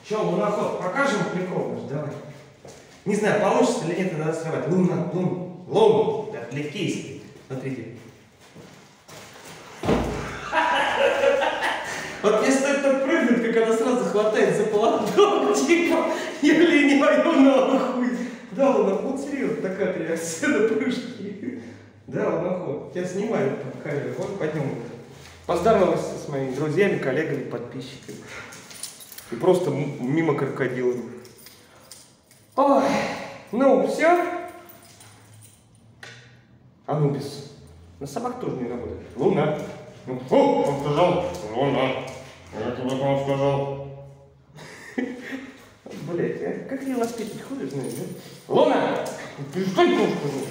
Че, луноход, покажем прикол наш, давай. Не знаю, получится или нет, надо срывать. Лун, отвлекись. Смотрите. Вот мне стоит так прыгнуть, как она сразу хватает за полотно, типа, я линяю нахуй. Да, луноход, серьезно, такая реакция на прыжки. Да, луноход, тебя снимают по камере, вот поднем. Поздоровайся с моими друзьями, коллегами, подписчиками. И просто мимо крокодилами. Ой, ну все. Анубис. На собак тоже не работает. Луна. Ну, он сказал, Луна. Я тебе вам сказал. Блять, как я воспитывать ходишь, знаешь, да? Луна! Ты что не сказал?